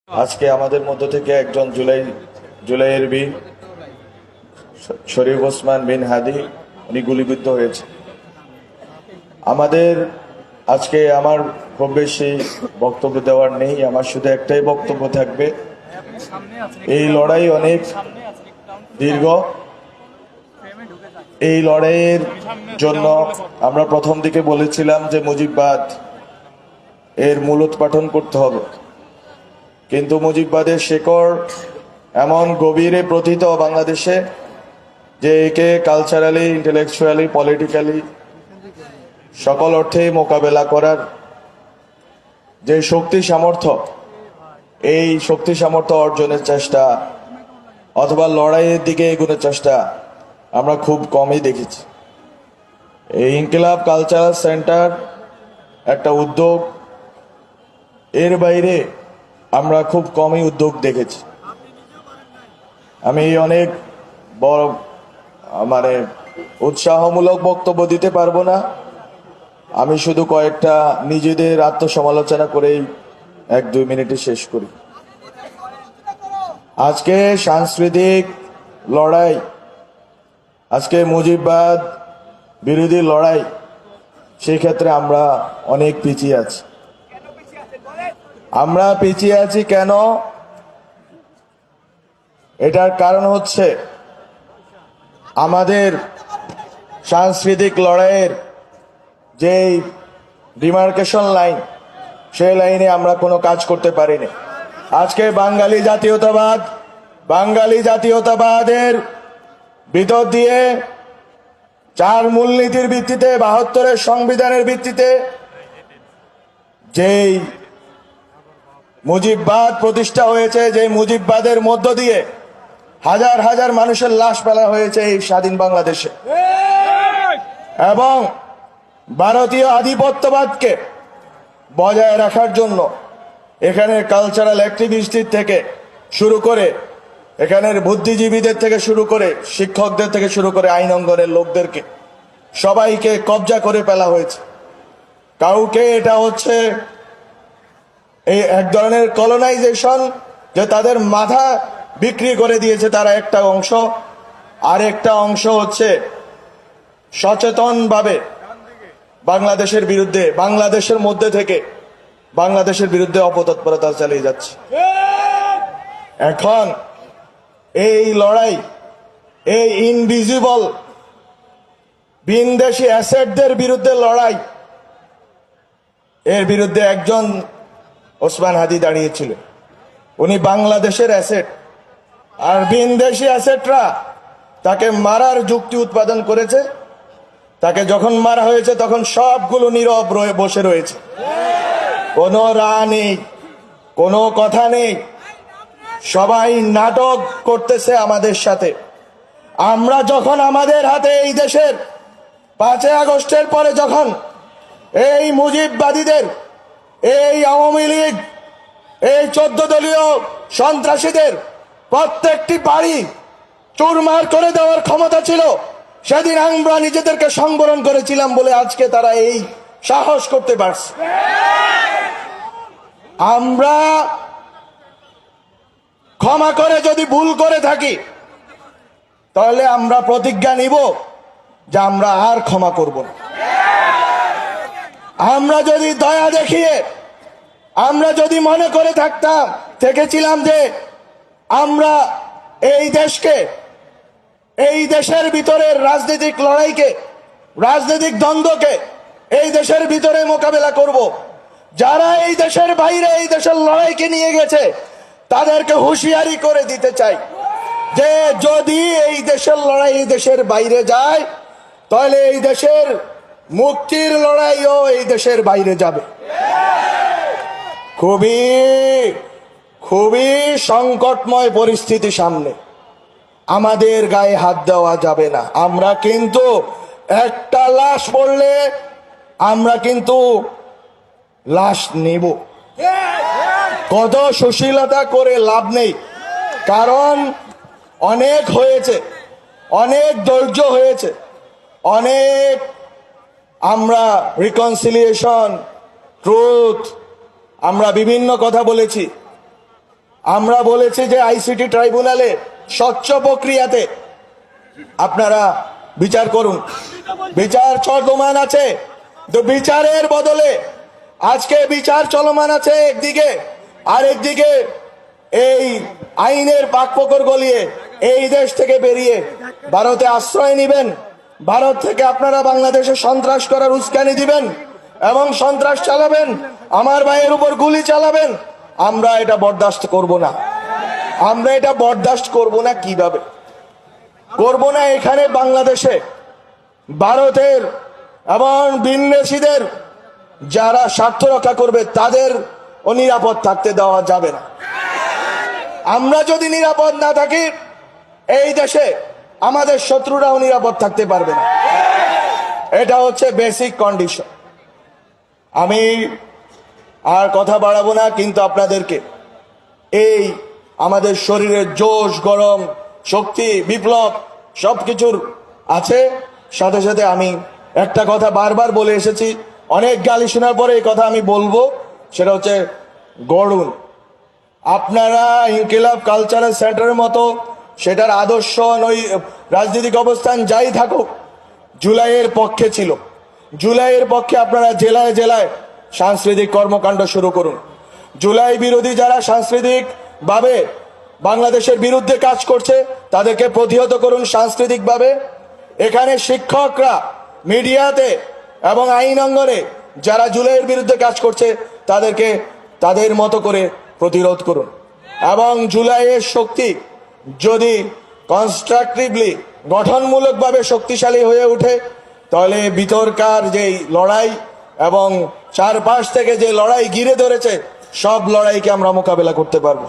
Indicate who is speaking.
Speaker 1: আজকে আমাদের মধ্য থেকে একজন জুলাইয়ের বীর শরীফ ওসমান বিন হাদি উনি গুলিবিদ্ধ হয়েছে। আমাদের আজকে আমার খুব বেশি বক্তব্য দেওয়ার নেই, আমার শুধু একটাই বক্তব্য থাকবে। এই লড়াই অনেক দীর্ঘ। এই লড়াইয়ের জন্য আমরা প্রথম দিকে বলেছিলাম যে মুজিববাদ এর মূলোৎপাটন করতে হবে, কিন্তু মুজিববাদের শেকড় এমন গভীরে প্রথিত বাংলাদেশে যে একে কালচারালি, ইন্টেলেকচুয়ালি, পলিটিক্যালি সকল অর্থেই মোকাবেলা করার যে শক্তি সামর্থ্য, এই শক্তি সামর্থ্য অর্জনের চেষ্টা অথবা লড়াইয়ের দিকে এগোনোর চেষ্টা আমরা খুব কমই দেখেছি। এই ইনকিলাব কালচারাল সেন্টার একটা উদ্যোগ, এর বাইরে আমরা খুব কমই উদ্যোগ দেখেছি। আমি অনেক বড় উৎসাহমূলক বক্তব্য দিতে পারবো না, আমি শুধু কয়েকটা নিজেদের আত্মসমালোচনা করেই 1-2 মিনিটে শেষ করি। আজকে সাংস্কৃতিক লড়াই, আজকে মুজিববাদ বিরোধী লড়াই, সেই ক্ষেত্রে আমরা অনেক পিছিয়ে আছি। আমরা পিছিয়ে আছি কেন? এটার কারণ হচ্ছে আমাদের সাংস্কৃতিক লড়াইয়ের যেই ডিমার্কেশন লাইন, সেই লাইনে আমরা কোনো কাজ করতে পারিনি। আজকে বাঙালি জাতীয়তাবাদের ভিতর দিয়ে 4 মূলনীতির ভিত্তিতে, 72-এর সংবিধানের ভিত্তিতে যেই মুজিববাদ প্রতিষ্ঠা হয়েছে, যে মুজিববাদের মধ্য দিয়ে হাজার হাজার মানুষের লাশ ফেলা হয়েছে এই স্বাধীন বাংলাদেশে, এবং ভারতীয় আধিপত্যবাদকে বজায় রাখার জন্য এখানে কালচারাল অ্যাক্টিভিস্টদের থেকে শুরু করে, এখানের বুদ্ধিজীবীদের থেকে শুরু করে, শিক্ষকদের থেকে শুরু করে আইন অঙ্গনের লোকদেরকে সবাইকে কবজা করে ফেলা হয়েছে। কাউকে এটা হচ্ছে এই এক ধরনের কলোনাইজেশন, যে তাদের মাথা বিক্রি করে দিয়েছে তারা একটা অংশ, আর একটা অংশ হচ্ছে সচেতনভাবে বাংলাদেশের বিরুদ্ধে, বাংলাদেশের মধ্যে থেকে বাংলাদেশের বিরুদ্ধে অপতৎপরতা চালিয়ে যাচ্ছে। এখন এই লড়াই, এই ইনভিজিবল বিনদেশি অ্যাসেটদের বিরুদ্ধে লড়াই, এর বিরুদ্ধে একজন ওসমান হাদি দাঁড়িয়েছিল। উনি বাংলাদেশের অ্যাসেট, আর বিনদেশি অ্যাসেটরা তাকে মারার যুক্তি উৎপাদন করেছে। তাকে যখন মারা হয়েছে তখন সবগুলো নীরব বসে রয়েছে, কোনো রা নেই, কোনো কথা নেই, সবাই নাটক করতেছে আমাদের সাথে। আমরা যখন আমাদের হাতে এই দেশের 5 আগস্টের পরে যখন এই মুজিববাদীদের, এই আওয়ামী লীগ, এই 14 দলীয় সন্ত্রাসীদের প্রত্যেকটি বাড়ি চুরমার করে দেওয়ার ক্ষমতা ছিল, সেদিন আমরা নিজেদেরকে সংবরণ করেছিলাম বলে আজকে তারা এই সাহস করতে পারছে। আমরা ক্ষমা করে যদি ভুল করে থাকি, তাহলে আমরা প্রতিজ্ঞা নিব যে আমরা আর ক্ষমা করব না। আমরা যদি দয়া দেখিয়ে, আমরা যদি মনে করে থেকেছিলাম যে আমরা এই দেশকে, এই দেশের ভিতরের রাজনৈতিক লড়াইকে, রাজনৈতিক দ্বন্দ্বকে এই দেশের ভিতরে মোকাবেলা করব, যারা এই দেশের বাইরে এই দেশের লড়াইকে নিয়ে গেছে তাদেরকে হুঁশিয়ারি করে দিতে চাই যে যদি এই দেশের লড়াই এই দেশের বাইরে যায়, তাহলে এই দেশের মুক্তির লড়াইও এই দেশের বাইরে যাবে। খুবই খুবই সংকটময় পরিস্থিতি সামনে, আমাদের গায়ে হাত দেওয়া যাবে না। আমরা কিন্তু একটা লাশ পড়লে আমরা কিন্তু লাশ নেব, কত সুশীলতা করে লাভ নেই, কারণ অনেক হয়েছে, অনেক ধৈর্য হয়েছে, অনেক আমরা রিকনসিলিয়েশন, ট্রুথ, আমরা বিভিন্ন কথা বলেছি, আমরা বলেছি যে আইসিটি ট্রাইব্যুনালে স্বচ্ছ প্রক্রিয়াতে আপনারা বিচার করুন। বিচার চলমান আছে, তো বিচারের বদলে আজকে বিচার চলমান আছে একদিকে, আর একদিকে এই আইনের পাকপোকর গলিয়ে এই দেশ থেকে বেরিয়ে ভারতে আশ্রয় নেবেন। ভারত থেকে আপনারা বাংলাদেশে সন্ত্রাস করার উস্কানি দিবেন এবং সন্ত্রাস চালাবেন, আমার ভাইয়ের উপর গুলি চালাবেন। আমরা এটা বরদাস্ত করব না। আমরা এটা বরদাস্ত করব না। কিভাবে করব না? এখানে বাংলাদেশে ভারতের এবং বিন্যাসীদের যারা স্বার্থ রক্ষা করবে তাদের নিরাপদ থাকতে দেওয়া যাবে না। আমরা যদি নিরাপদ না থাকি, এই দেশে আমাদের শত্রুরাও নিরাপদ থাকতে পারবে না। এটা হচ্ছে বেসিক কন্ডিশন। আমি আর কথা বাড়াবো না, কিন্তু আপনাদেরকে এই আমাদের শরীরের জোশ, গরম, শক্তি, বিপ্লব সবকিছুর আছে। সাথে সাথে আমি একটা কথা বারবার বলে এসেছি, অনেক গালি শোনার পরে এই কথা আমি বলবো, সেটা হচ্ছে গড়ুন। আপনারা ইনকিলাব কালচারাল সেন্টারের মতো সেটার আদর্শ রাজনৈতিক অবস্থান যাই থাকুক, জুলাইয়ের পক্ষে ছিল। জুলাইয়ের পক্ষে আপনারা জেলায় জেলায় সাংস্কৃতিক কর্মকাণ্ড শুরু করুন। জুলাই বিরোধী যারা সাংস্কৃতিক ভাবে বাংলাদেশের বিরুদ্ধে কাজ করছে তাদেরকে প্রতিহত করুন সাংস্কৃতিকভাবে। এখানে শিক্ষকরা, মিডিয়াতে এবং আইন অঙ্গনে যারা জুলাইয়ের বিরুদ্ধে কাজ করছে তাদেরকে তাদের মতো করে প্রতিরোধ করুন। এবং জুলাইয়ের শক্তি যদি কনস্ট্রাকটিভলি, গঠনমূলকভাবে শক্তিশালী হয়ে ওঠে, তাহলে ভিতরকার যেই লড়াই এবং চারপাশ থেকে যে লড়াই ঘিরে ধরেছে সব লড়াইকে আমরা মোকাবেলা করতে পারবো।